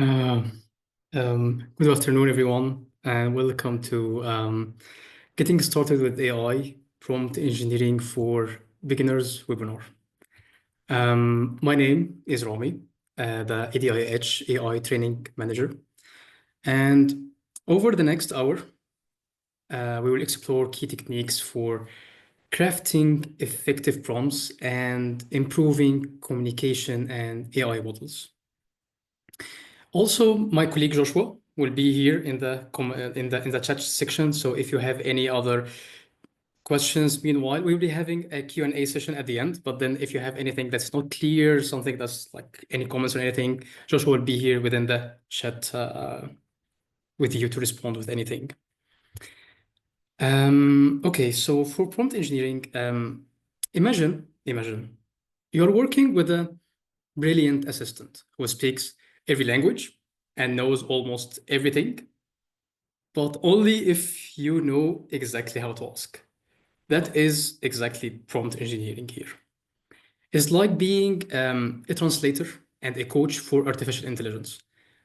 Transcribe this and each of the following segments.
Uh, Good afternoon, everyone, and welcome to Getting Started with AI Prompt Engineering for Beginners webinar. My name is Rami, the ADIH AI Training Manager, and over the next hour, we will explore key techniques for crafting effective prompts and improving communication and AI models. Also, my colleague Joshua will be here in the chat section. So if you have any other questions, meanwhile, we'll be having a Q&A session at the end. But then if you have anything that's not clear, something that's like any comments or anything, Joshua will be here within the chat with you to respond with anything. Okay, so for prompt engineering, imagine you're working with a brilliant assistant who speaks every language and knows almost everything, but only if you know exactly how to ask. That is exactly prompt engineering here. It's like being a translator and a coach for artificial intelligence.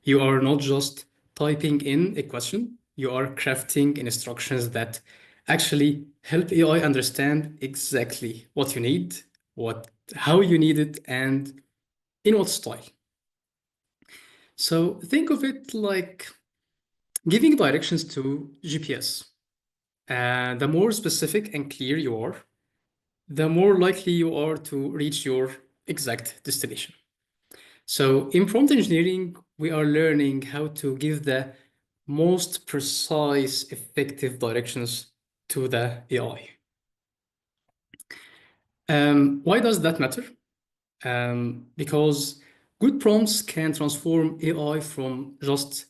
You are not just typing in a question, you are crafting instructions that actually help AI understand exactly what you need, how you need it, and in what style. So think of it like giving directions to GPS. The more specific and clear you are, the more likely you are to reach your exact destination. So in prompt engineering, we are learning how to give the most precise, effective directions to the AI. Why does that matter? Because good prompts can transform AI from just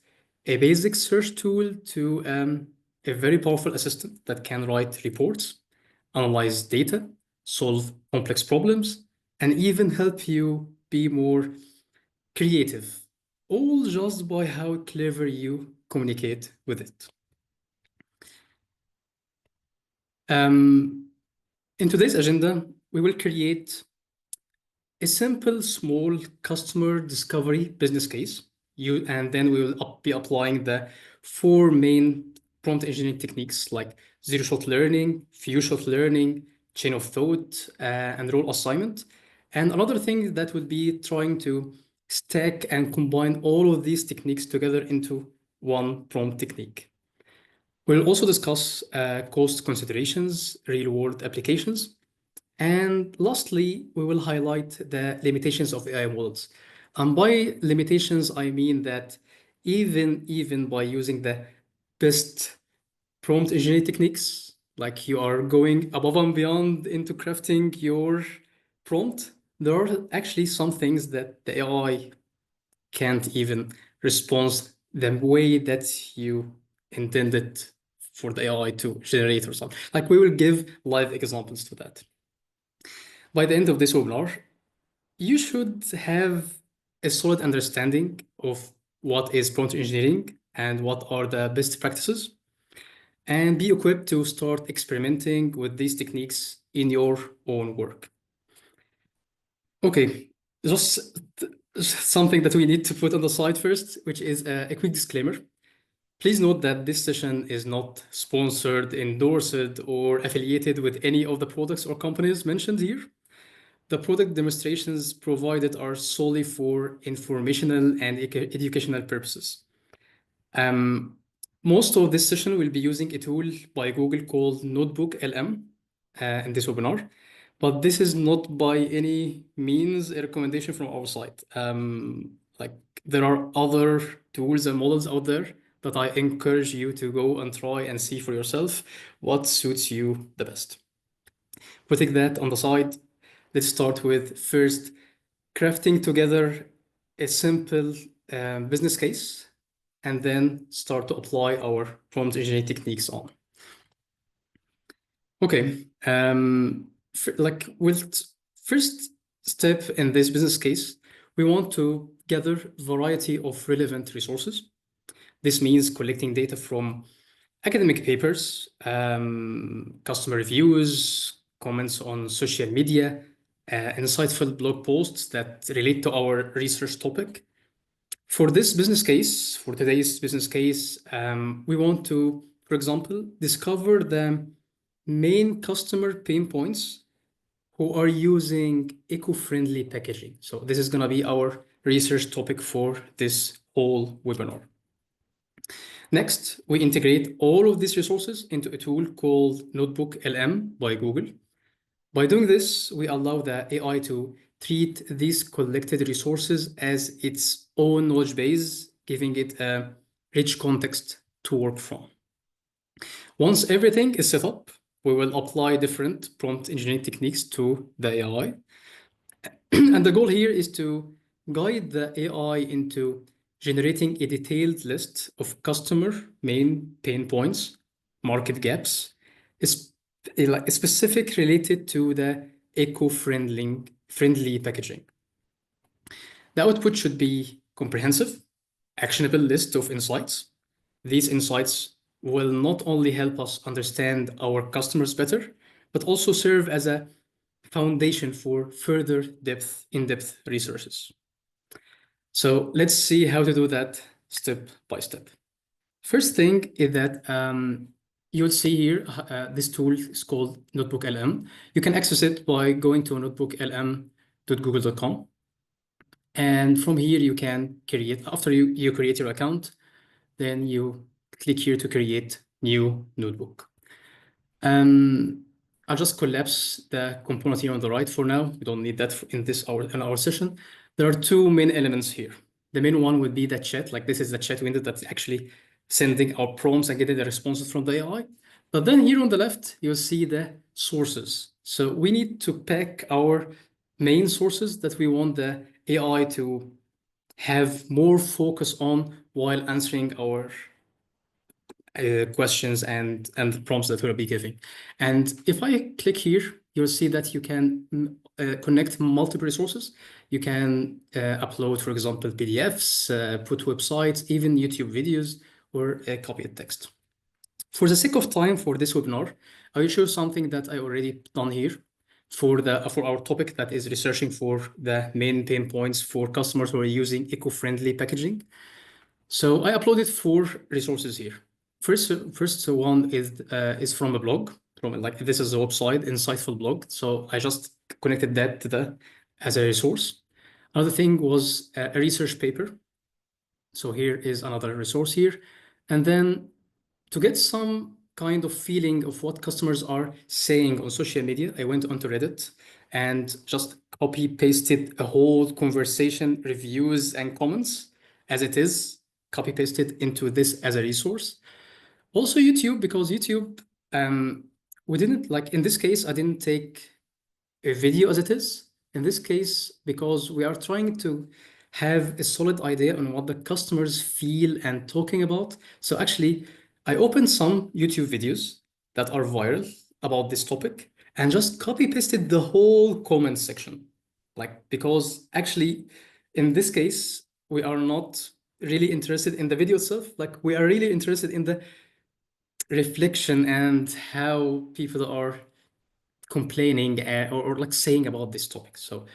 a basic search tool to a very powerful assistant that can write reports, analyze data, solve complex problems, and even help you be more creative, all just by how clever you communicate with it. In today's agenda, we will create a simple, small customer discovery business case. And then we will be applying the four main prompt engineering techniques like zero-shot learning, few-shot learning, chain of thought, and role assignment. And another thing that would be trying to stack and combine all of these techniques together into one prompt technique. We'll also discuss cost considerations, real-world applications, and lastly, we will highlight the limitations of AI models. And by limitations, I mean that even by using the best prompt engineering techniques, like you are going above and beyond into crafting your prompt, there are actually some things that the AI can't even respond the way that you intended for the AI to generate or something. Like we will give live examples to that. By the end of this webinar, you should have a solid understanding of what is prompt engineering and what are the best practices, and be equipped to start experimenting with these techniques in your own work. Okay, just something that we need to put on the side first, which is a quick disclaimer. Please note that this session is not sponsored, endorsed, or affiliated with any of the products or companies mentioned here. The product demonstrations provided are solely for informational and educational purposes. Most of this session will be using a tool by Google called Notebook LM in this webinar, but this is not by any means a recommendation from our side. Like there are other tools and models out there that I encourage you to go and try and see for yourself what suits you the best. Putting that on the side, let's start with first crafting together a simple business case and then start to apply our prompt engineering techniques on. Okay, with first step in this business case, we want to gather variety of relevant resources. This means collecting data from academic papers, customer reviews, comments on social media, insightful blog posts that relate to our research topic, For this business case, for today's business case, we want to, for example, discover the main customer pain points who are using eco-friendly packaging. So this is going to be our research topic for this whole webinar. Next, we integrate all of these resources into a tool called Notebook LM by Google. By doing this, we allow the AI to treat these collected resources as its own knowledge base, giving it a rich context to work from. Once everything is set up, we will apply different prompt engineering techniques to the AI. And the goal here is to guide the AI into generating a detailed list of customer main pain points, market gaps, is like specific related to the eco-friendly packaging. The output should be comprehensive, actionable list of insights. These insights will not only help us understand our customers better, but also serve as a foundation for further in-depth researches. So let's see how to do that step by step. First thing is that you'll see here, this tool is called Notebook LM. You can access it by going to notebooklm.google.com. And from here, you can create, after you create your account, then you click here to create new notebook. I'll just collapse the component here on the right for now. We don't need that in our session. There are two main elements here. The main one would be the chat, like this is the chat window that's actually sending our prompts and getting the responses from the AI. But then here on the left, you'll see the sources. So we need to pack our main sources that we want the AI to have more focus on while answering our questions and the prompts that we'll be giving. And if I click here, you'll see that you can connect multiple resources. You can upload, for example, PDFs, put websites, even YouTube videos, or copy a text. For the sake of time for this webinar, I will show something that I already done here for our topic, that is researching for the main pain points for customers who are using eco-friendly packaging. So I uploaded 4 resources here. First one is from a blog, this is a website, insightful blog. So I just connected that to as a resource. Another thing was a research paper. So here is another resource here. And then to get some kind of feeling of what customers are saying on social media, I went onto Reddit and just copy pasted a whole conversation, reviews and comments as it is, copy pasted into this as a resource. Also YouTube, because YouTube, we didn't, like in this case, I didn't take a video as it is. In this case, because we are trying to have a solid idea on what the customers feel and talking about. So actually, I opened some YouTube videos that are viral about this topic and just copy pasted the whole comment section. Like, because actually, in this case, we are not really interested in the video itself. Like, we are really interested in the reflection and how people are complaining or like saying about this topic. So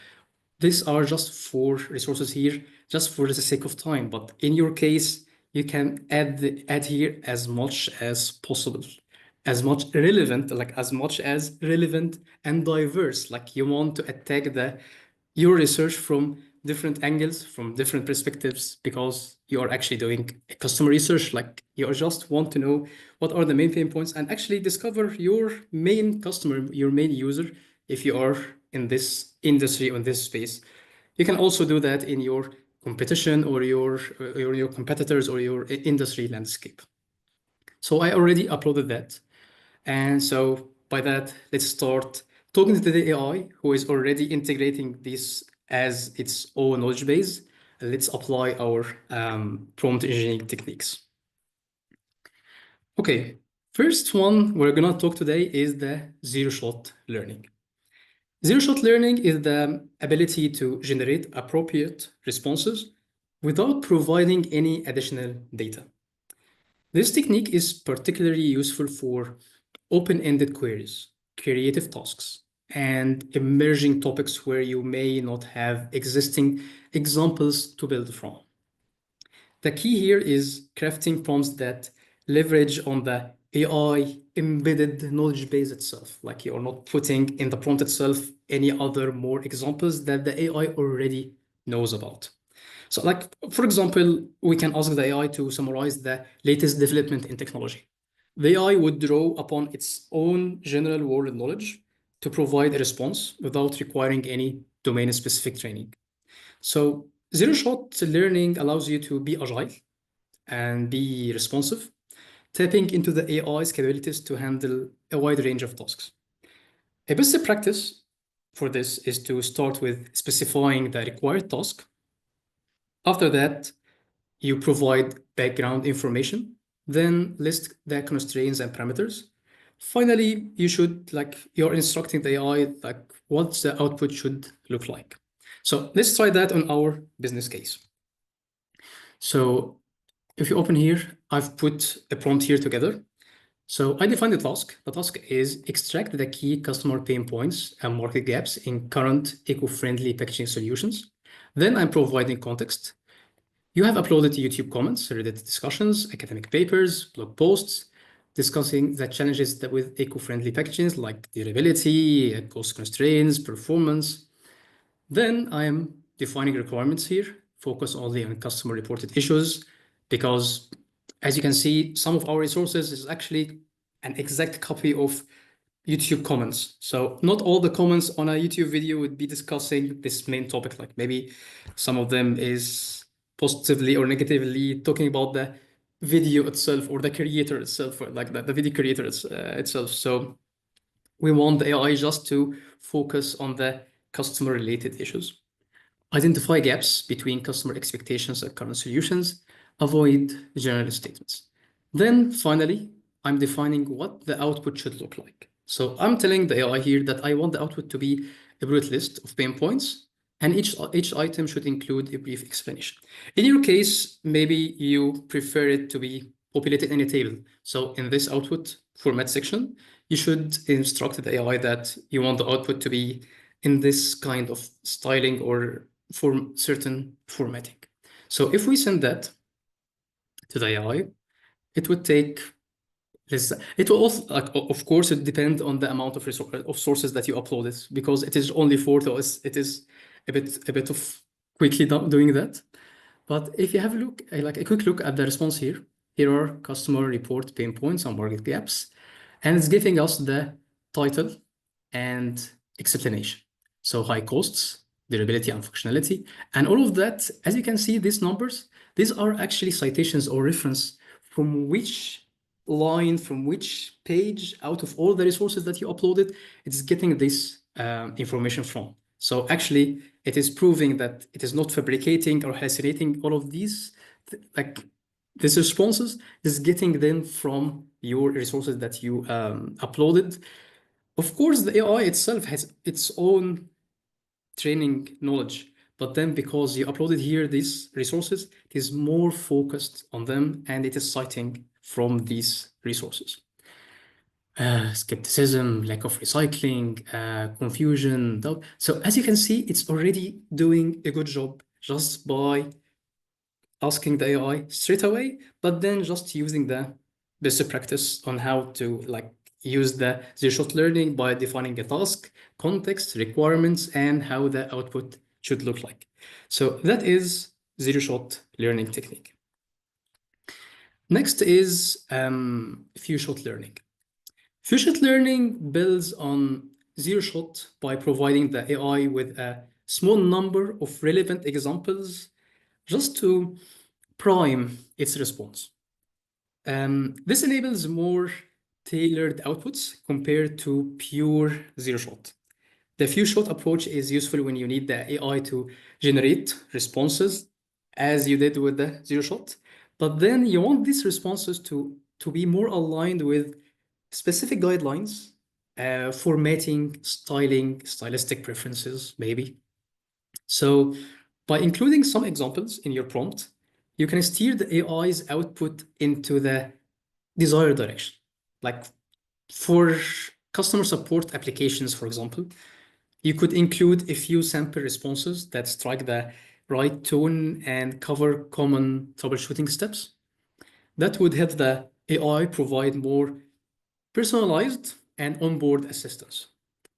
these are just 4 resources here, just for the sake of time. But in your case, you can add here as much as possible, as much as relevant and diverse. Like you want to attack your research from different angles, from different perspectives, because you are actually doing customer research. Like you just want to know what are the main pain points and actually discover your main customer, your main user, if you are in this industry or in this space. You can also do that in your competition or your competitors or your industry landscape. So I already uploaded that. And so by that, let's start talking to the AI who is already integrating this as its own knowledge base. Let's apply our prompt engineering techniques. Okay, first one we're gonna talk today is the zero-shot learning. Zero-shot learning is the ability to generate appropriate responses without providing any additional data. This technique is particularly useful for open-ended queries, creative tasks, and emerging topics where you may not have existing examples to build from. The key here is crafting prompts that leverage on the AI embedded knowledge base itself. Like you're not putting in the prompt itself any other more examples that the AI already knows about. So like, for example, we can ask the AI to summarize the latest development in technology. The AI would draw upon its own general world knowledge to provide a response without requiring any domain-specific training. So zero-shot learning allows you to be agile and be responsive, tapping into the AI's capabilities to handle a wide range of tasks. A best practice for this is to start with specifying the required task. After that, you provide background information, then list the constraints and parameters. Finally, you're instructing the AI like what the output should look like. So let's try that on our business case. So if you open here, I've put a prompt here together. So I define the task. The task is extract the key customer pain points and market gaps in current eco-friendly packaging solutions. Then I'm providing context. You have uploaded YouTube comments, Reddit discussions, academic papers, blog posts, discussing the challenges that with eco-friendly packaging like durability, cost constraints, performance. Then I am defining requirements here, focus only on customer reported issues, because as you can see, some of our resources is actually an exact copy of YouTube comments. So not all the comments on a YouTube video would be discussing this main topic. Like maybe some of them is positively or negatively talking about the video itself or the creator itself, or like the video creator itself. So we want the AI just to focus on the customer related issues. Identify gaps between customer expectations and current solutions. Avoid general statements. Then finally, I'm defining what the output should look like. So I'm telling the AI here that I want the output to be a brute list of pain points, and each item should include a brief explanation. In your case, maybe you prefer it to be populated in a table. So in this output format section, you should instruct the AI that you want the output to be in this kind of styling or for certain formatting. So if we send that to the AI, it would take this. It will also, like, of course, it depends on the amount of sources that you uploaded, because it is only four, so it is a bit of quickly doing that. But if you have a look, like a quick look at the response here, here are customer report pain points and market gaps, and it's giving us the title and explanation. So high costs, durability and functionality, and all of that, as you can see, these numbers, these are actually citations or reference from which line, from which page out of all the resources that you uploaded, it's getting this information from. So actually, it is proving that it is not fabricating or hallucinating all of these, like these responses is getting them from your resources that you uploaded. Of course, the AI itself has its own training knowledge, but then because you uploaded here these resources, it is more focused on them and it is citing from these resources. Skepticism, lack of recycling, confusion, doubt. So as you can see, it's already doing a good job just by asking the AI straight away, but then just using the best practice on how to like use the zero-shot learning by defining a task, context, requirements, and how the output should look like. So that is zero-shot learning technique. Next is few-shot learning. Few-shot learning builds on zero-shot by providing the AI with a small number of relevant examples just to prime its response. This enables more tailored outputs compared to pure zero-shot. The few-shot approach is useful when you need the AI to generate responses as you did with the zero-shot, but then you want these responses to be more aligned with specific guidelines, formatting, styling, stylistic preferences, maybe. So by including some examples in your prompt, you can steer the AI's output into the desired direction. Like for customer support applications, for example, you could include a few sample responses that strike the right tone, and cover common troubleshooting steps. That would help the AI provide more personalized and onboard assistance.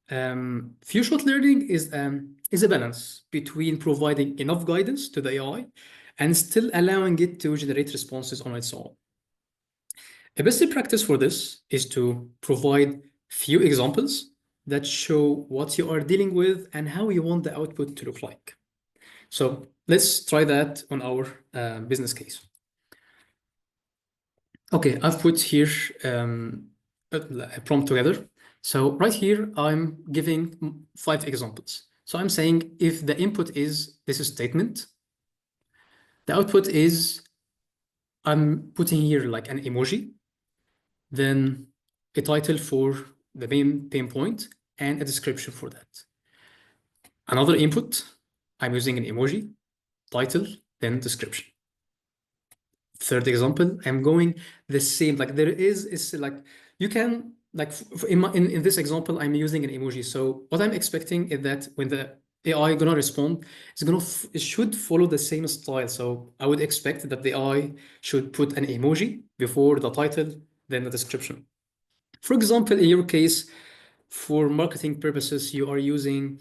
Few-shot learning is a balance between providing enough guidance to the AI and still allowing it to generate responses on its own. A best practice for this is to provide few examples that show what you are dealing with and how you want the output to look like. So let's try that on our business case. Okay, I've put here a prompt together. So right here, I'm giving 5 examples. So I'm saying if the input is this statement, the output is I'm putting here like an emoji, then a title for the main pain point and a description for that. Another input, I'm using an emoji, title, then description. Third example, I'm going the same, like there is like, you can, like in this example, I'm using an emoji. So what I'm expecting is that when the AI gonna respond, it should follow the same style. So I would expect that the AI should put an emoji before the title, then the description. For example, in your case, for marketing purposes, you are using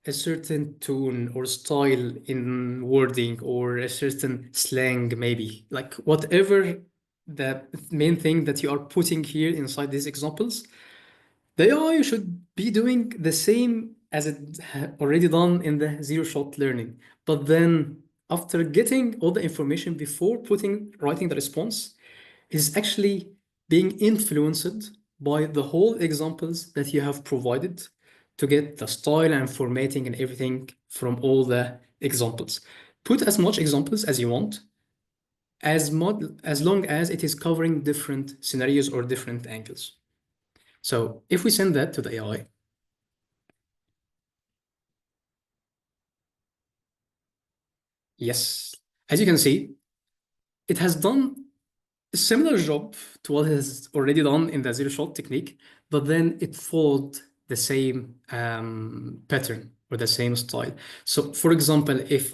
a certain tone or style in wording or a certain slang, maybe like whatever the main thing that you are putting here inside these examples, the AI should be doing the same as it already done in the zero-shot learning. But then after getting all the information before writing the response, is actually being influenced by the whole examples that you have provided to get the style and formatting and everything from all the examples. Put as much examples as you want, as long as it is covering different scenarios or different angles. So if we send that to the AI, yes, as you can see, it has done a similar job to what it has already done in the zero shot technique, but then it followed the same pattern or the same style. So for example, if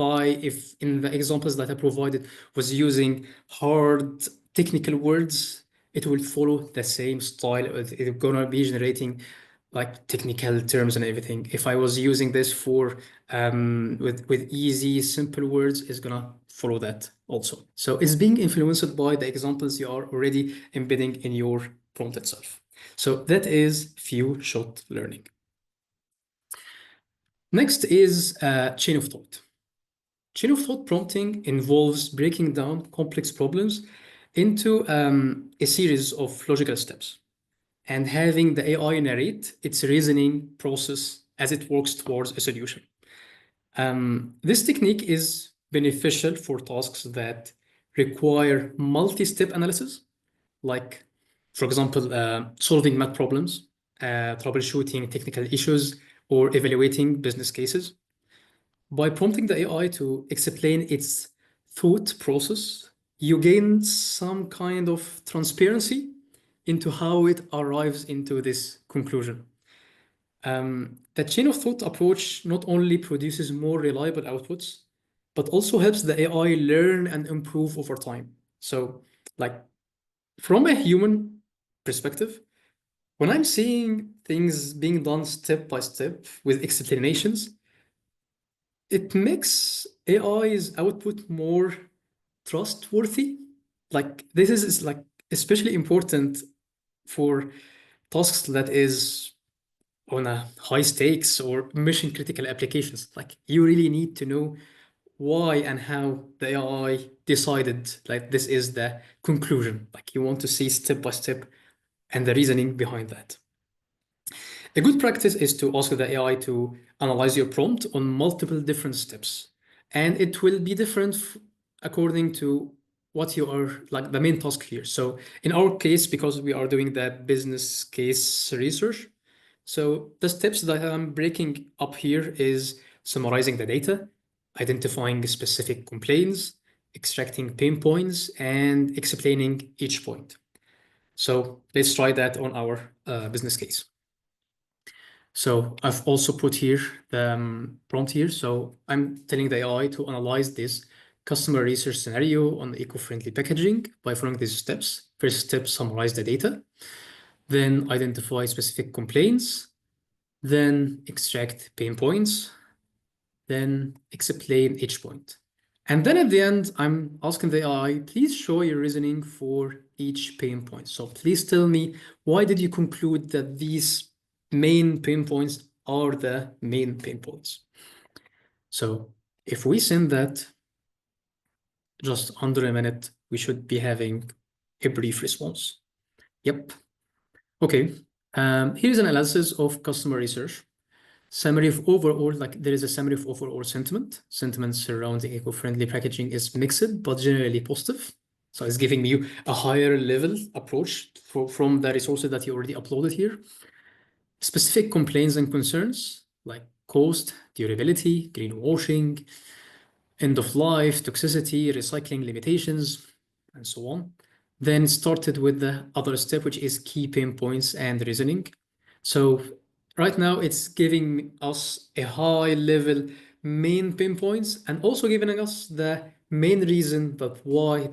in the examples that I provided was using hard technical words, it will follow the same style. It's gonna be generating like technical terms and everything. If I was using this for with easy, simple words, it's gonna follow that also. So it's being influenced by the examples you are already embedding in your prompt itself. So that is few shot learning. Next is chain of thought. Chain of thought prompting involves breaking down complex problems into a series of logical steps and having the AI narrate its reasoning process as it works towards a solution. This technique is beneficial for tasks that require multi-step analysis, like, for example, solving math problems, troubleshooting technical issues, or evaluating business cases. By prompting the AI to explain its thought process, you gain some kind of transparency into how it arrives into this conclusion. The chain of thought approach not only produces more reliable outputs, but also helps the AI learn and improve over time. So, like from a human perspective, when I'm seeing things being done step by step with explanations, it makes AI's output more trustworthy. Like this is like especially important for tasks that is on a high stakes or mission critical applications. Like you really need to know why and how the AI decided like this is the conclusion. Like you want to see step by step and the reasoning behind that. A good practice is to ask the AI to analyze your prompt on multiple different steps. And it will be different according to what you are like the main task here. So in our case, because we are doing the business case research, so the steps that I'm breaking up here is summarizing the data, identifying specific complaints, extracting pain points, and explaining each point. So let's try that on our business case. So I've also put here the prompt here. So I'm telling the AI to analyze this customer research scenario on eco-friendly packaging by following these steps. First step, summarize the data, then identify specific complaints, then extract pain points, then explain each point. And then at the end, I'm asking the AI, please show your reasoning for each pain point. So please tell me, why did you conclude that these main pain points are the main pain points? So if we send that just under a minute, we should be having a brief response. Yep. Okay. Here's an analysis of customer research. Summary of overall, like there is a summary of overall sentiment. Sentiment surrounding eco-friendly packaging is mixed, but generally positive. So it's giving you a higher level approach from the resources that you already uploaded here. Specific complaints and concerns like cost, durability, greenwashing, end of life, toxicity, recycling limitations, and so on. Then started with the other step, which is key pain points and reasoning. So right now it's giving us a high level main pain points and also giving us the main reason that why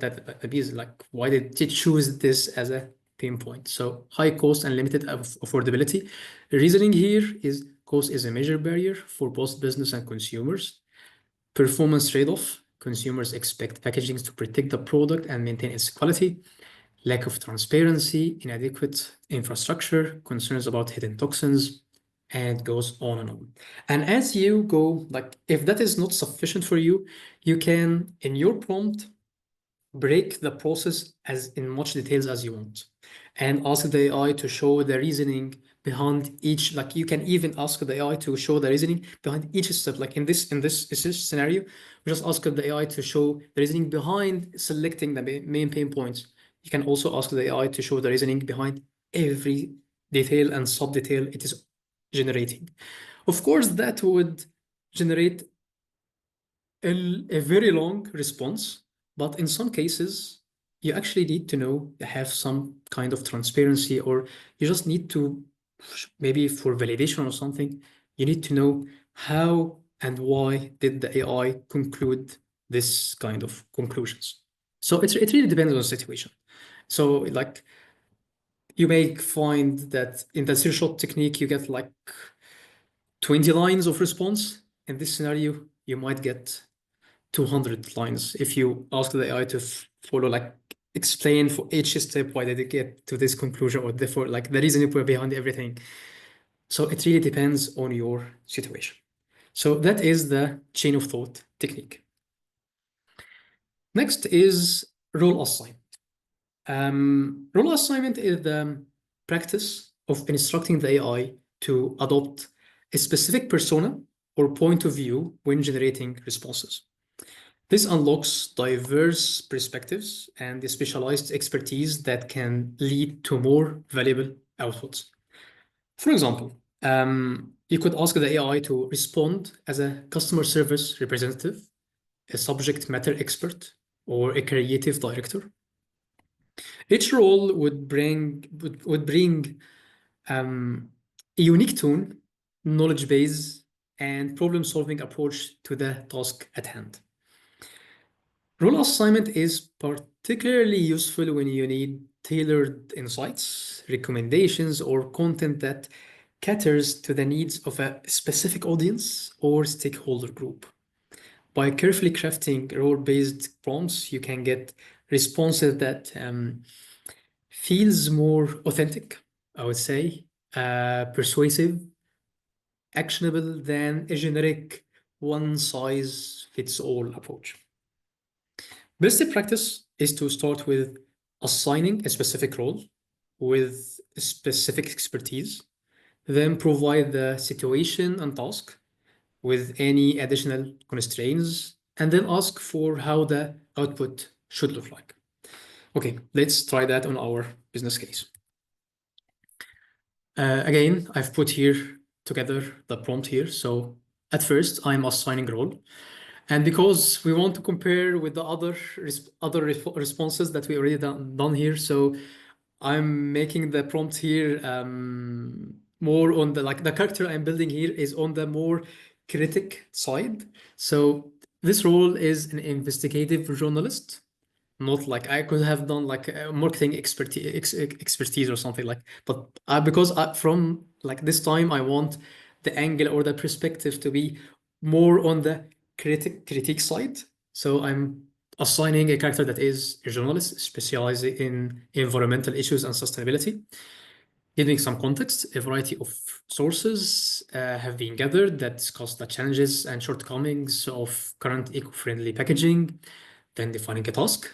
why did it choose this as a pain point. So high cost and limited affordability. Reasoning here is cost is a major barrier for both business and consumers. Performance trade-off. Consumers expect packaging to protect the product and maintain its quality. Lack of transparency, inadequate infrastructure, concerns about hidden toxins, and goes on and on. And as you go, like if that is not sufficient for you, you can, in your prompt, break the process as in much details as you want and ask the AI to show the reasoning behind each, like you can even ask the AI to show the reasoning behind each step. Like in this scenario, we just ask the AI to show the reasoning behind selecting the main pain points. You can also ask the AI to show the reasoning behind every detail and sub detail it is generating. Of course, that would generate a very long response, but in some cases, you actually need to know, have some kind of transparency, or you just need to, maybe for validation or something, you need to know how and why did the AI conclude this kind of conclusions. So it really depends on the situation. So like you may find that in the zero shot technique, you get like 20 lines of response. In this scenario, you might get 200 lines if you ask the AI to follow, like explain for each step why did it get to this conclusion or therefore like the reason behind everything. So it really depends on your situation. So that is the chain of thought technique. Next is role assignment. Role assignment is the practice of instructing the AI to adopt a specific persona or point of view when generating responses. This unlocks diverse perspectives and the specialized expertise that can lead to more valuable outputs. For example, you could ask the AI to respond as a customer service representative, a subject matter expert, or a creative director. Each role would bring a unique tone, knowledge base, and problem-solving approach to the task at hand. Role assignment is particularly useful when you need tailored insights, recommendations, or content that caters to the needs of a specific audience or stakeholder group. By carefully crafting role-based prompts, you can get responses that feels more authentic, I would say, persuasive, actionable than a generic one-size-fits-all approach. Best practice is to start with assigning a specific role with specific expertise, then provide the situation and task with any additional constraints, and then ask for how the output should look like. Okay, let's try that on our business case. Again, I've put here together the prompt here. So at first, I'm assigning role. And because we want to compare with the other responses that we already done here, so I'm making the prompt here more on the like the character I'm building here is on the more critic side. So this role is an investigative journalist, not like I could have done like a marketing expertise or something like. But because from like this time I want the angle or the perspective to be more on the critique side. So I'm assigning a character that is a journalist specializing in environmental issues and sustainability. Giving some context, a variety of sources have been gathered that discuss the challenges and shortcomings of current eco-friendly packaging, then defining a task,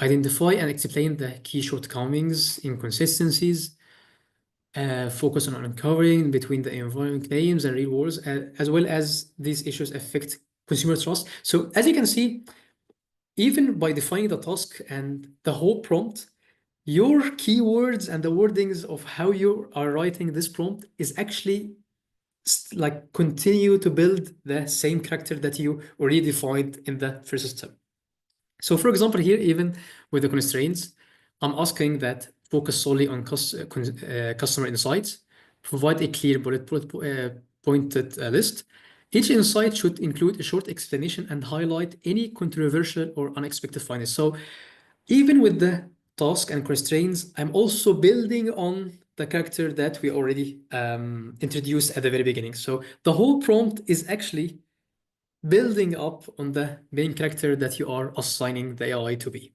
identify and explain the key shortcomings, inconsistencies, focus on uncovering between the environment claims and real worlds, as well as these issues affect consumer trust. So as you can see, even by defining the task and the whole prompt, your keywords and the wordings of how you are writing this prompt is actually like continue to build the same character that you already defined in the first step. So for example, here, even with the constraints, I'm asking that focus solely on customer insights, provide a clear pointed list. Each insight should include a short explanation and highlight any controversial or unexpected findings. So even with the task and constraints, I'm also building on the character that we already introduced at the very beginning. So the whole prompt is actually building up on the main character that you are assigning the AI to be.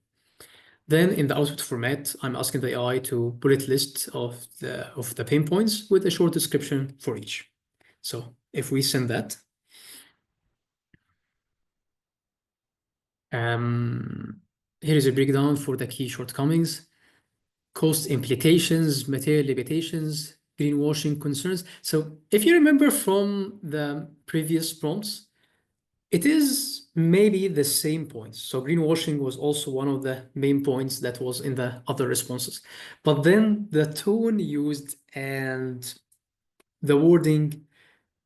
Then in the output format, I'm asking the AI to bullet list of the pain points with a short description for each. So if we send that, here is a breakdown for the key shortcomings, cost implications, material limitations, greenwashing concerns. So if you remember from the previous prompts, it is maybe the same points. So greenwashing was also one of the main points that was in the other responses. But then the tone used and the wording,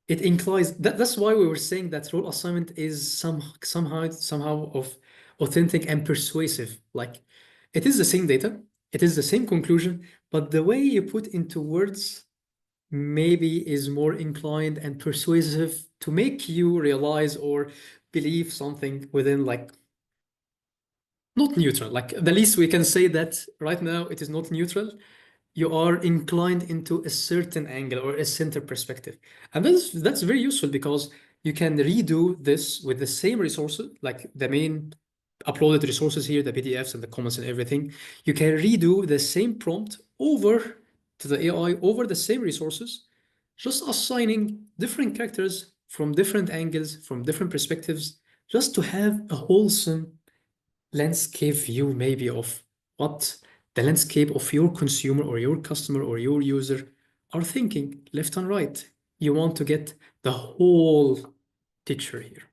it implies that's why we were saying that role assignment is somehow of authentic and persuasive. Like it is the same data, it is the same conclusion, but the way you put into words maybe is more inclined and persuasive to make you realize or believe something within like not neutral. Like the least we can say that right now it is not neutral. You are inclined into a certain angle or a center perspective. And that's very useful because you can redo this with the same resources, like the main uploaded resources here, the PDFs and the comments and everything. You can redo the same prompt over to the AI over the same resources, just assigning different characters from different angles, from different perspectives, just to have a wholesome landscape view maybe of what the landscape of your consumer or your customer or your user are thinking left and right. You want to get the whole picture here.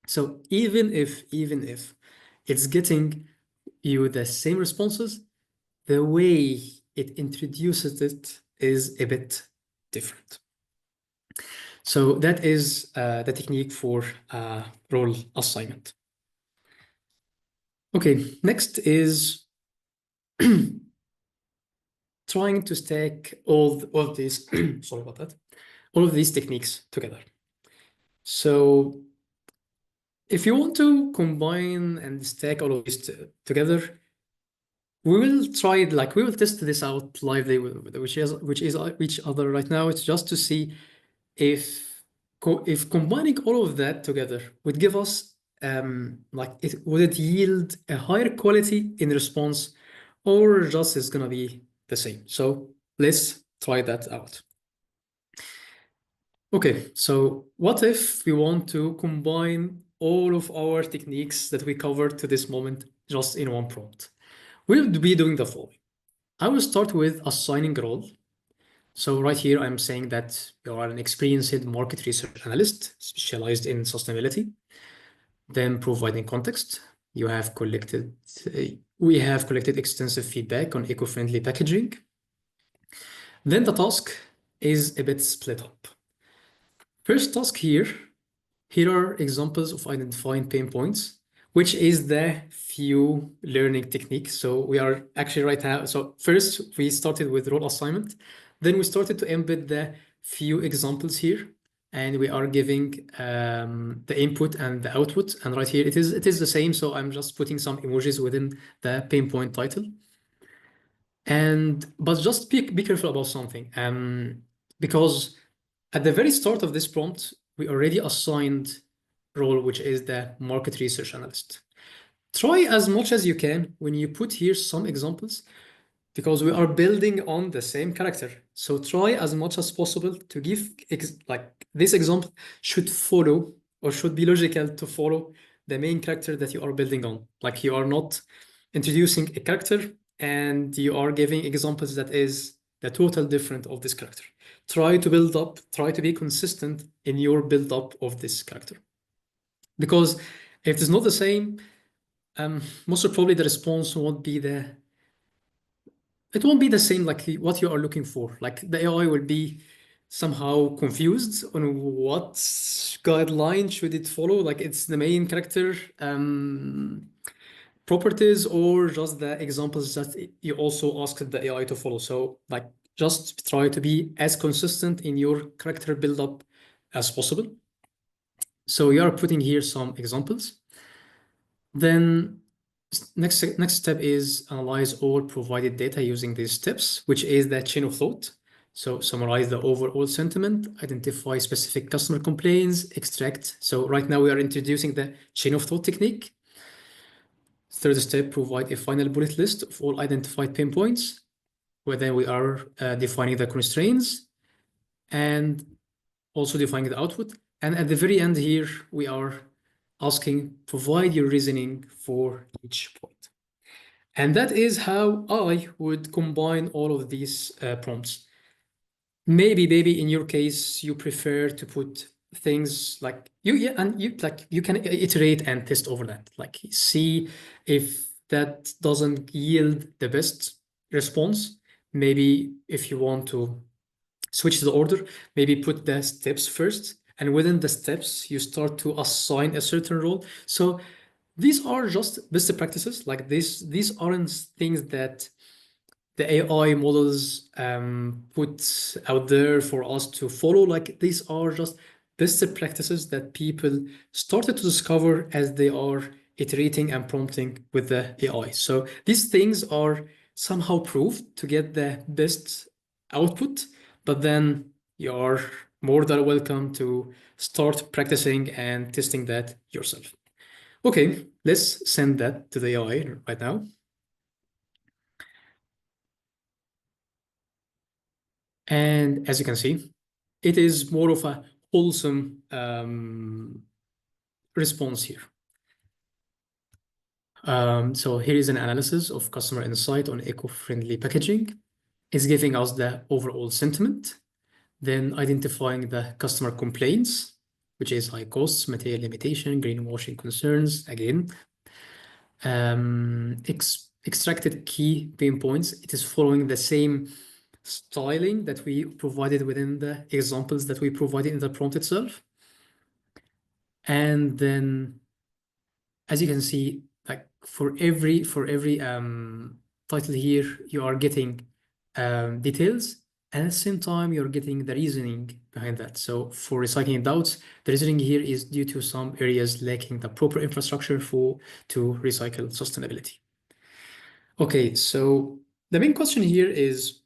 So even if it's getting you the same responses, the way it introduces it is a bit different. So that is the technique for role assignment. Okay, next is trying to stack all of these, sorry about that, all of these techniques together. So if you want to combine and stack all of these together, we will try it, like we will test this out lively with which is each other right now. It's just to see if combining all of that together would give us would it yield a higher quality in response or just is gonna be the same. So let's try that out. Okay, so what if we want to combine all of our techniques that we covered to this moment just in one prompt? We'll be doing the following. I will start with assigning a role. So right here, I'm saying that you are an experienced market research analyst specialized in sustainability. Then providing context. You have collected, we have collected extensive feedback on eco-friendly packaging. Then the task is a bit split up. First task here are examples of identifying pain points, which is the few learning technique. So we are actually right now. So first we started with role assignment. Then we started to embed the few examples here, and we are giving the input and the output. And right here, it is the same. So I'm just putting some emojis within the pain point title. And but just be careful about something, because at the very start of this prompt, we already assigned role, which is the market research analyst. Try as much as you can when you put here some examples, because we are building on the same character. So try as much as possible to give like this example should follow or should be logical to follow the main character that you are building on. Like you are not introducing a character and you are giving examples that is the total different of this character. Try to build up, try to be consistent in your build up of this character. Because if it's not the same, most probably the response won't be it won't be the same like what you are looking for. Like the AI will be somehow confused on what guideline should it follow. Like it's the main character properties or just the examples that you also asked the AI to follow. So like just try to be as consistent in your character build-up as possible. So you are putting here some examples. Then next step is analyze all provided data using these steps, which is the chain of thought. So summarize the overall sentiment, identify specific customer complaints, extract. So right now we are introducing the chain of thought technique. Third step, provide a final bullet list of all identified pain points, where then we are defining the constraints and also defining the output. And at the very end here, we are asking, provide your reasoning for each point. And that is how I would combine all of these prompts. Maybe in your case, you prefer to put things like you can iterate and test over that. Like see if that doesn't yield the best response. Maybe if you want to switch the order, maybe put the steps first, and within the steps, you start to assign a certain role. So these are just best practices. Like these aren't things that the AI models put out there for us to follow. Like these are just best practices that people started to discover as they are iterating and prompting with the AI. So these things are somehow proved to get the best output, but then you are more than welcome to start practicing and testing that yourself. Okay, let's send that to the AI right now. And as you can see, it is more of a wholesome response here. So here is an analysis of customer insight on eco-friendly packaging. It's giving us the overall sentiment, then identifying the customer complaints, which is high costs, material limitation, greenwashing concerns, again. Extracted key pain points. It is following the same styling that we provided within the examples that we provided in the prompt itself. And then, as you can see, like for every title here, you are getting details, and at the same time, you're getting the reasoning behind that. So for recycling doubts, the reasoning here is due to some areas lacking the proper infrastructure to recycle sustainability. Okay, so the main question here is,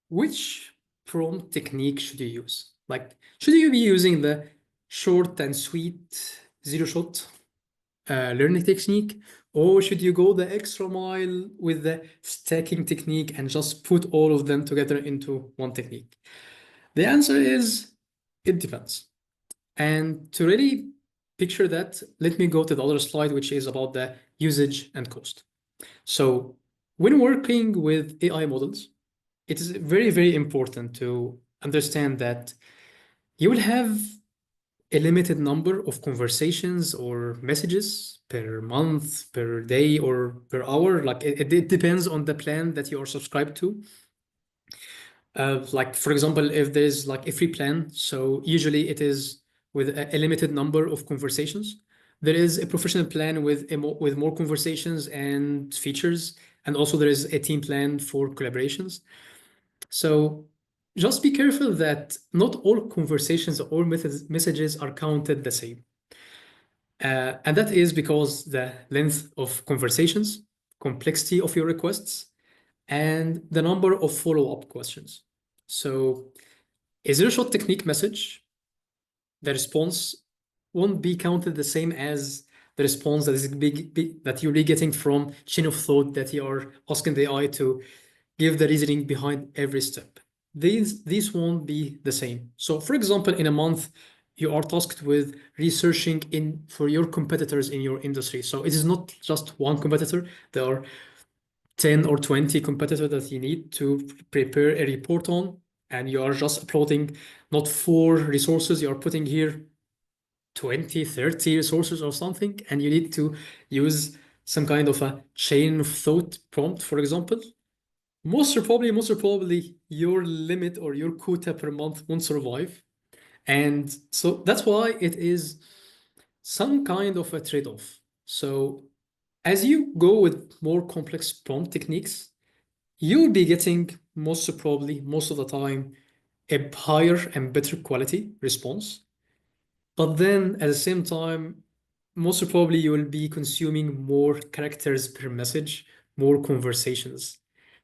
which prompt technique should you use? Like, should you be using the short and sweet zero-shot learning technique, or should you go the extra mile with the stacking technique and just put all of them together into one technique? The answer is, it depends. And to really picture that, let me go to the other slide, which is about the usage and cost. So when working with AI models, it is very important to understand that you will have a limited number of conversations or messages per month, per day, or per hour. Like it depends on the plan that you are subscribed to. Like for example, if there's like a free plan, so usually it is with a limited number of conversations. There is a professional plan with more conversations and features, and also there is a team plan for collaborations. So just be careful that not all conversations or messages are counted the same. And that is because the length of conversations, complexity of your requests, and the number of follow-up questions. So a zero-shot technique message, the response won't be counted the same as the response that is that you'll be getting from chain of thought that you are asking the AI to give the reasoning behind every step. These won't be the same. So for example, in a month, you are tasked with researching in for your competitors in your industry. So it is not just one competitor. There are 10 or 20 competitors that you need to prepare a report on, and you are just uploading not 4 resources, you are putting here 20, 30 resources or something, and you need to use some kind of a chain of thought prompt, for example. Most probably, your limit or your quota per month won't survive. And so that's why it is some kind of a trade-off. So as you go with more complex prompt techniques, you'll be getting most probably most of the time a higher and better quality response. But then at the same time, most probably you will be consuming more characters per message, more conversations.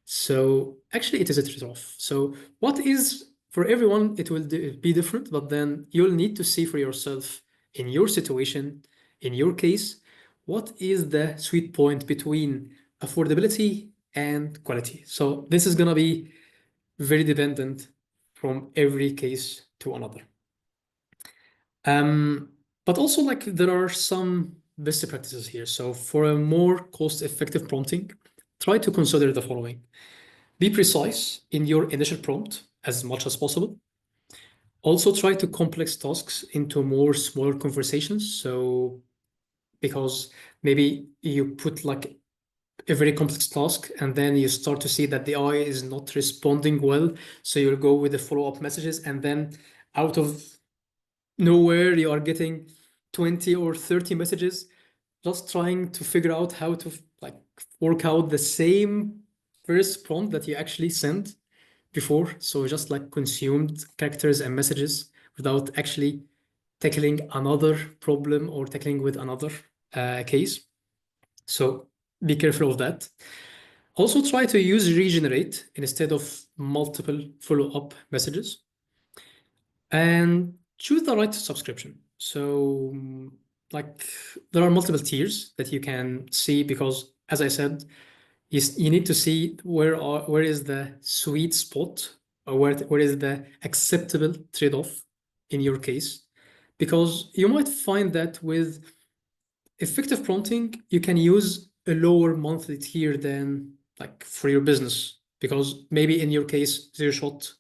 So actually, it is a trade-off. So what is for everyone, it will be different, but then you'll need to see for yourself in your situation, in your case, what is the sweet point between affordability and quality. So this is gonna be very dependent from every case to another. Um, but also like there are some best practices here. So for a more cost-effective prompting, try to consider the following. Be precise in your initial prompt as much as possible. Also try to complex tasks into more smaller conversations. So because maybe you put like a very complex task and then you start to see that the AI is not responding well. So you'll go with the follow-up messages and then out of nowhere you are getting 20 or 30 messages just trying to figure out how to like work out the same first prompt that you actually sent before. So just like consumed characters and messages without actually tackling another problem or tackling with another case. So be careful of that. Also try to use regenerate instead of multiple follow-up messages and choose the right subscription. So like there are multiple tiers that you can see because as I said, you need to see where is the sweet spot or where is the acceptable trade-off in your case. Because you might find that with effective prompting, you can use a lower monthly tier than like for your business because maybe in your case, zero shot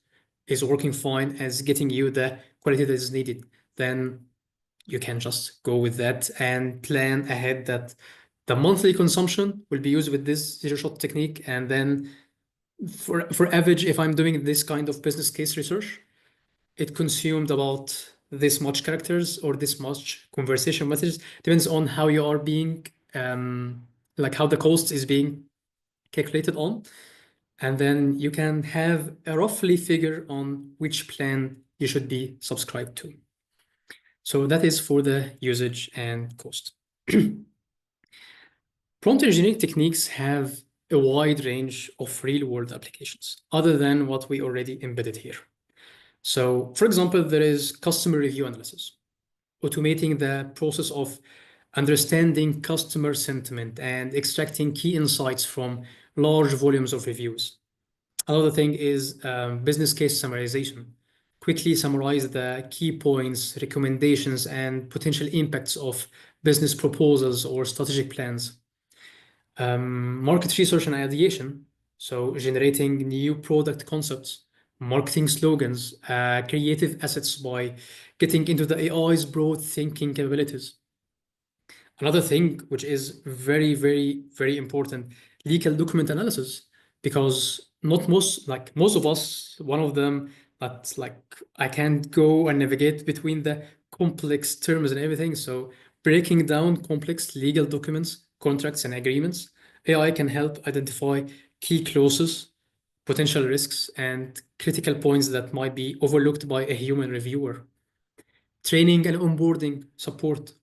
is working fine as getting you the quality that is needed. Then you can just go with that and plan ahead that the monthly consumption will be used with this zero shot technique. And then for average, if I'm doing this kind of business case research, it consumed about this much characters or this much conversation messages. Depends on how you are being, like how the cost is being calculated on. And then you can have a roughly figure on which plan you should be subscribed to. So that is for the usage and cost. Prompt engineering techniques have a wide range of real-world applications other than what we already embedded here. So, for example, there is customer review analysis, automating the process of understanding customer sentiment and extracting key insights from large volumes of reviews. Another thing is business case summarization. Quickly summarize the key points, recommendations, and potential impacts of business proposals or strategic plans. Market research and ideation, so generating new product concepts, marketing slogans, creative assets by getting into the AI's broad thinking capabilities. Another thing which is very, very, very important, legal document analysis, because not most, like most of us, one of them, but like I can't go and navigate between the complex terms and everything. So breaking down complex legal documents, contracts, and agreements, AI can help identify key clauses, potential risks, and critical points that might be overlooked by a human reviewer. Training and onboarding support,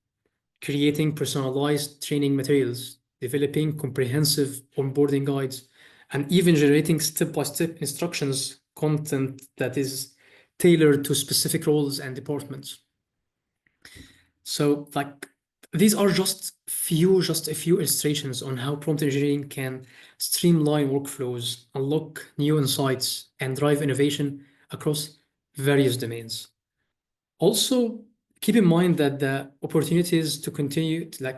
creating personalized training materials, developing comprehensive onboarding guides, and even generating step-by-step instructions content that is tailored to specific roles and departments. So, like, these are just a few illustrations on how prompt engineering can streamline workflows, unlock new insights, and drive innovation across various domains. Also, keep in mind that the opportunities to continue to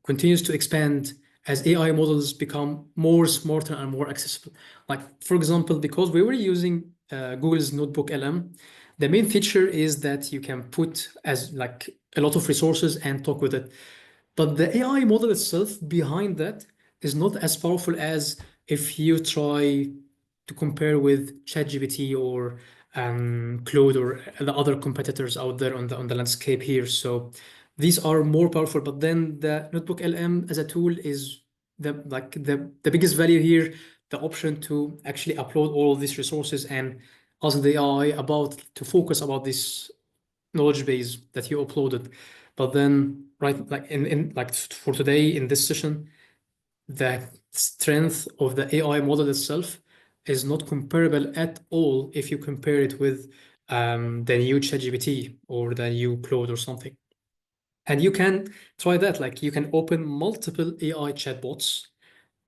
continues to expand as AI models become more smarter and more accessible. Like, for example, because we were using Google's Notebook LM, the main feature is that you can put as like a lot of resources and talk with it. But the AI model itself behind that is not as powerful as if you try to compare with ChatGPT or Claude or the other competitors out there on the landscape here. So these are more powerful. But then the Notebook LM as a tool is the biggest value here, the option to actually upload all of these resources and ask the AI about to focus about this knowledge base that you uploaded. But then, right, like in like for today in this session, the strength of the AI model itself is not comparable at all if you compare it with the new ChatGPT or the new Claude or something. And you can try that. Like you can open multiple AI chatbots,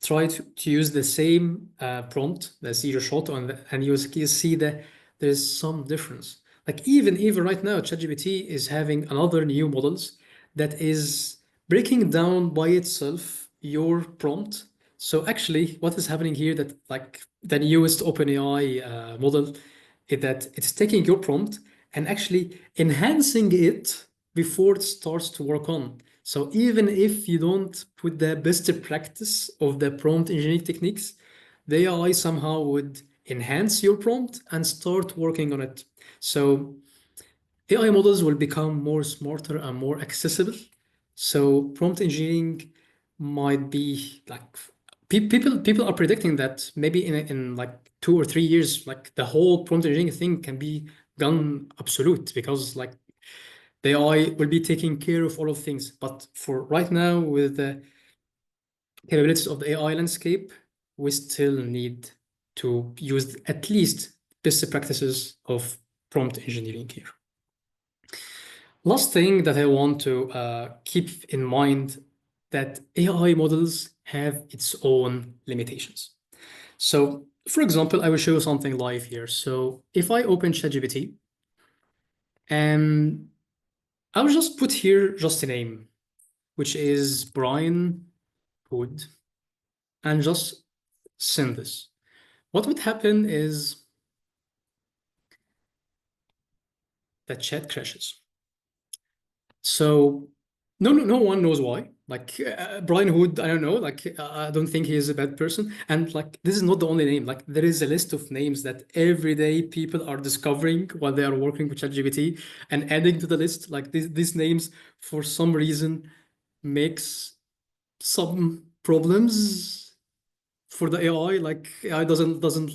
try to use the same prompt, the zero shot, and you see that there's some difference. Like even right now, ChatGPT is having another new models that is breaking down by itself your prompt. So actually, what is happening here that like the newest OpenAI model is that it's taking your prompt and actually enhancing it before it starts to work on. So even if you don't put the best practice of the prompt engineering techniques, the AI somehow would enhance your prompt and start working on it. So AI models will become more smarter and more accessible. So prompt engineering might be like people are predicting that maybe in like 2 or 3 years, like the whole prompt engineering thing can be gone obsolete because like the AI will be taking care of all of things. But for right now, with the capabilities of the AI landscape, we still need to use at least best practices of prompt engineering here. Last thing that I want to keep in mind that AI models have its own limitations. So, for example, I will show you something live here. So if I open ChatGPT and I'll just put here just a name, which is Brian Hood, and just send this. What would happen is the chat crashes. So no one knows why. Like Brian Hood, I don't know. Like I don't think he is a bad person. And like this is not the only name. Like there is a list of names that every day people are discovering while they are working with ChatGPT and adding to the list. Like these names, for some reason, makes some problems for the AI. Like AI doesn't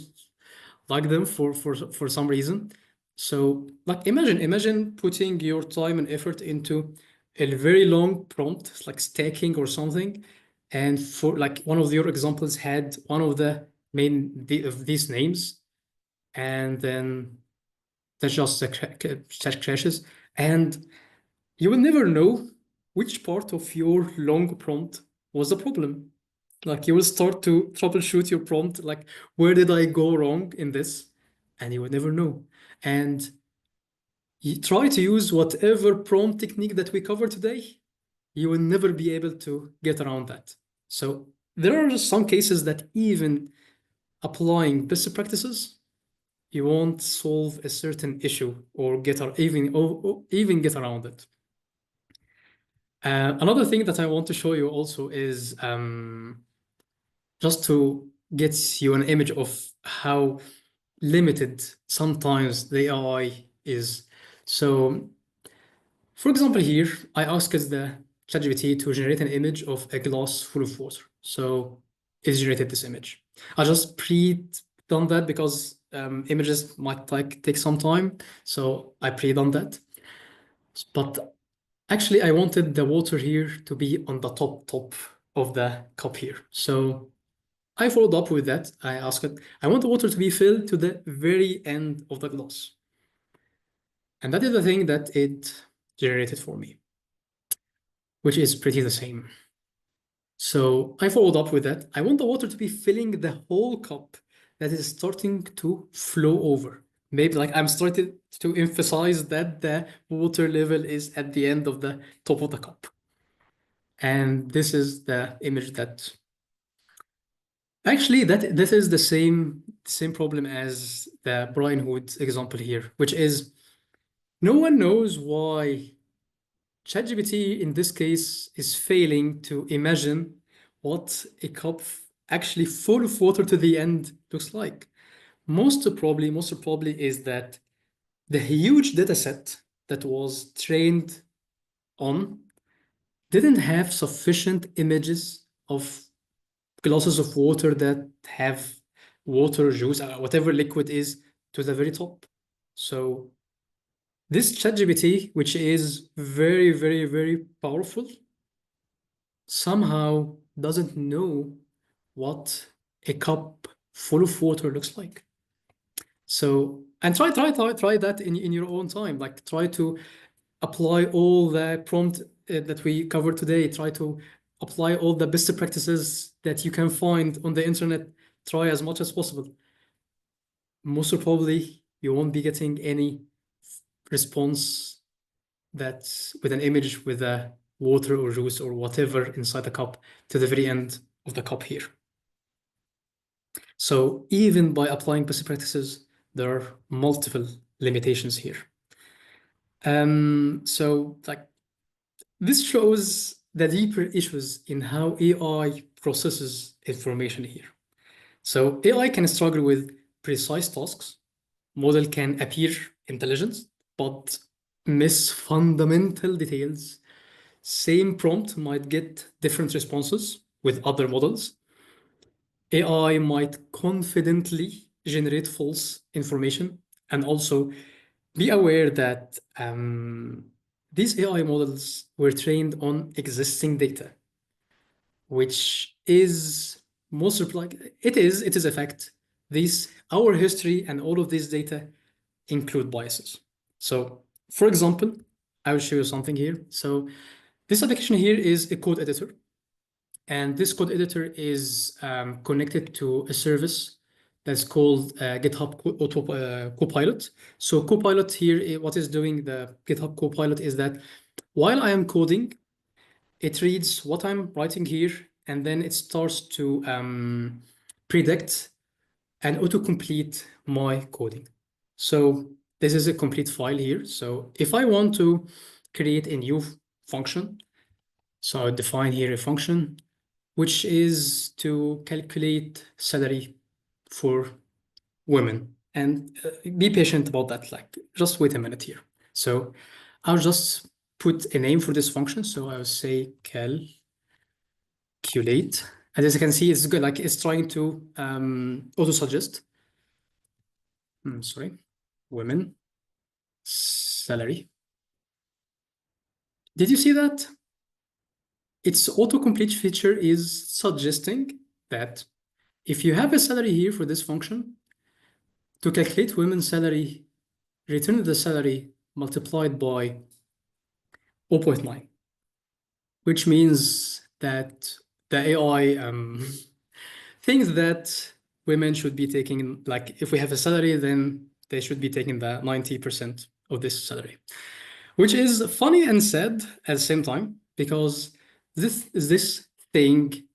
like them for some reason. So like imagine putting your time and effort into a very long prompt, like stacking or something, and for like one of your examples had one of the of these names, and then that just chat crashes, and you will never know which part of your long prompt was the problem. Like you will start to troubleshoot your prompt, like where did I go wrong in this? And you will never know. And you try to use whatever prompt technique that we cover today, you will never be able to get around that. So there are some cases that even applying best practices, you won't solve a certain issue or even get around it. Another thing that I want to show you also is just to get you an image of how limited sometimes the AI is. So, for example, here I asked the ChatGPT to generate an image of a glass full of water. So it generated this image. I just done that because images might take some time, so I pre-done that. But actually, I wanted the water here to be on the top of the cup here. So I followed up with that. I asked it, I want the water to be filled to the very end of the glass. And that is the thing that it generated for me, which is pretty the same. So I followed up with that. I want the water to be filling the whole cup that is starting to flow over. Maybe like I'm starting to emphasize that the water level is at the end of the top of the cup. And this is the image that actually that this is the same problem as the Brian Hood example here, which is no one knows why ChatGPT in this case is failing to imagine what a cup actually full of water to the end looks like. Most probably is that the huge data set that was trained on didn't have sufficient images of glasses of water that have water, juice, whatever liquid is to the very top. So this ChatGPT, which is very, very, very powerful, somehow doesn't know what a cup full of water looks like. So, and try that in your own time. Like try to apply all the prompt that we covered today. Try to apply all the best practices that you can find on the internet. Try as much as possible. Most probably, you won't be getting any response that's with an image with a water or juice or whatever inside the cup to the very end of the cup here. So even by applying best practices, there are multiple limitations here. So like this shows the deeper issues in how AI processes information here. So AI can struggle with precise tasks. Model can appear intelligent, but miss fundamental details. Same prompt might get different responses with other models. AI might confidently generate false information, and also be aware that these AI models were trained on existing data, which is most like it is a fact. These our history and all of these data include biases. So, for example, I will show you something here. So, this application here is a code editor, and this code editor is connected to a service that's called GitHub Copilot. So Copilot here, what is doing the GitHub Copilot is that while I am coding, it reads what I'm writing here, and then it starts to predict and autocomplete my coding. So this is a complete file here. So if I want to create a new function, so I define here a function which is to calculate salary for women. And be patient about that. Like, just wait a minute here. So I'll just put a name for this function. So I'll say calculate. And as you can see, it's good. Like it's trying to auto suggest. Sorry, women salary. Did you see that? Its autocomplete feature is suggesting that if you have a salary here for this function, to calculate women's salary, return the salary multiplied by 0.9, which means that the AI thinks that women should be taking, like, if we have a salary, then they should be taking the 90% of this salary, which is funny and sad at the same time, because this thing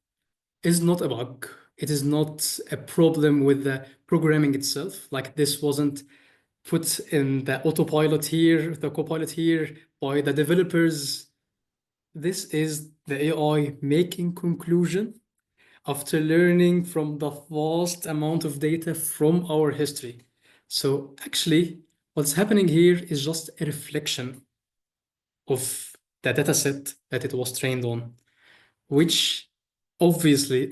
is not a bug. It is not a problem with the programming itself. Like this wasn't put in the autopilot here, the copilot here by the developers. This is the AI making conclusion after learning from the vast amount of data from our history. So actually, what's happening here is just a reflection of the data set that it was trained on, which obviously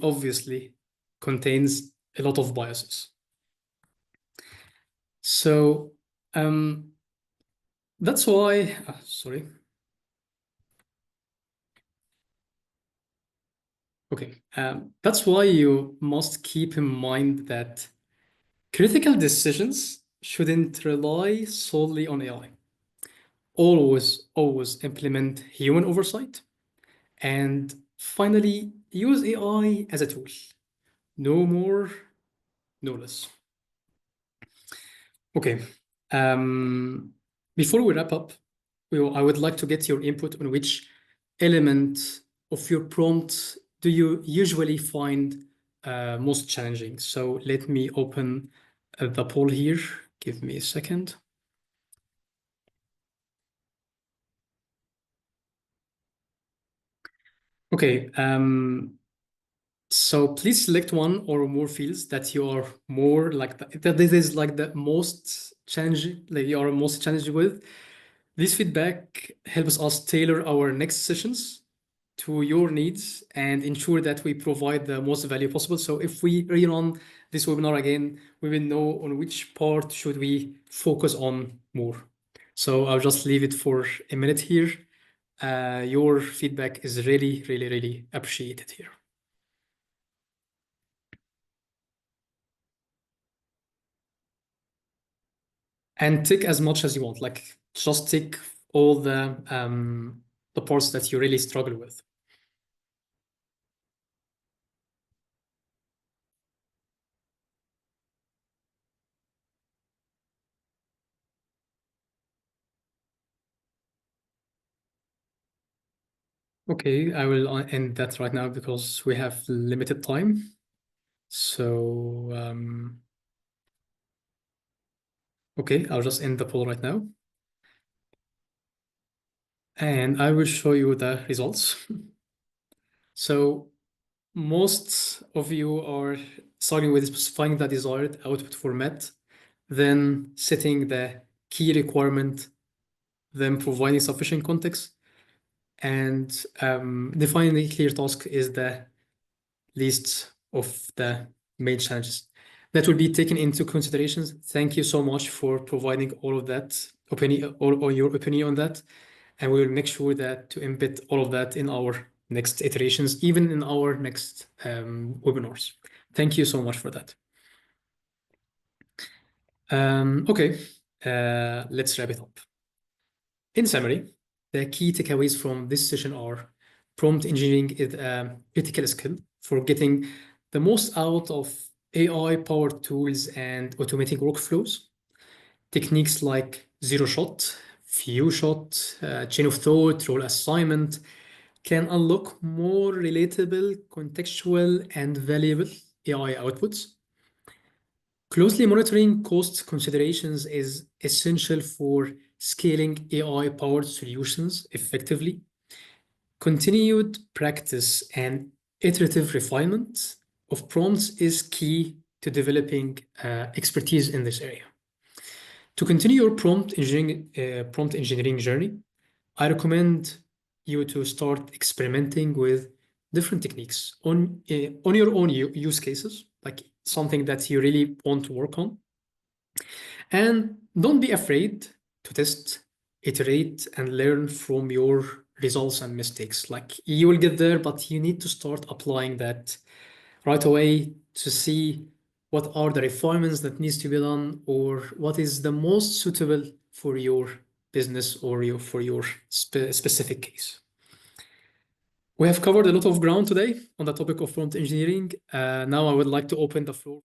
contains a lot of biases. So um, that's why, sorry. Okay. That's why you must keep in mind that critical decisions shouldn't rely solely on AI. Always implement human oversight. And finally, use AI as a tool. No more, no less. Okay. Um, Before we wrap up, I would like to get your input on which element of your prompt do you usually find most challenging. So let me open the poll here. Give me a second. Okay. So please select one or more fields that you are more like that this is like the most challenging, like you are most challenged with. This feedback helps us tailor our next sessions to your needs and ensure that we provide the most value possible. So if we rerun this webinar again, we will know on which part should we focus on more. So I'll just leave it for a minute here. Your feedback is really appreciated here. And tick as much as you want. Like just tick all the parts that you really struggle with. Okay, I will end that right now because we have limited time. So, okay, I'll just end the poll right now. And I will show you the results. So most of you are starting with specifying the desired output format, then setting the key requirement, then providing sufficient context, and defining a clear task is the least of the main challenges that will be taken into considerations. Thank you so much for providing all of that opinion or your opinion on that. And we will make sure that to embed all of that in our next iterations, even in our next webinars. Thank you so much for that. Okay, let's wrap it up. In summary, the key takeaways from this session are prompt engineering is a critical skill for getting the most out of AI-powered tools and automating workflows. Techniques like zero shot, few shot, chain of thought, role assignment can unlock more relatable, contextual, and valuable AI outputs. Closely monitoring cost considerations is essential for scaling AI-powered solutions effectively. Continued practice and iterative refinement of prompts is key to developing expertise in this area. To continue your prompt engineering journey, I recommend you to start experimenting with different techniques on your own use cases, like something that you really want to work on. And don't be afraid to test, iterate, and learn from your results and mistakes. Like you will get there, but you need to start applying that right away to see what are the refinements that needs to be done or what is the most suitable for your business or for your specific case. We have covered a lot of ground today on the topic of prompt engineering. Now I would like to open the floor.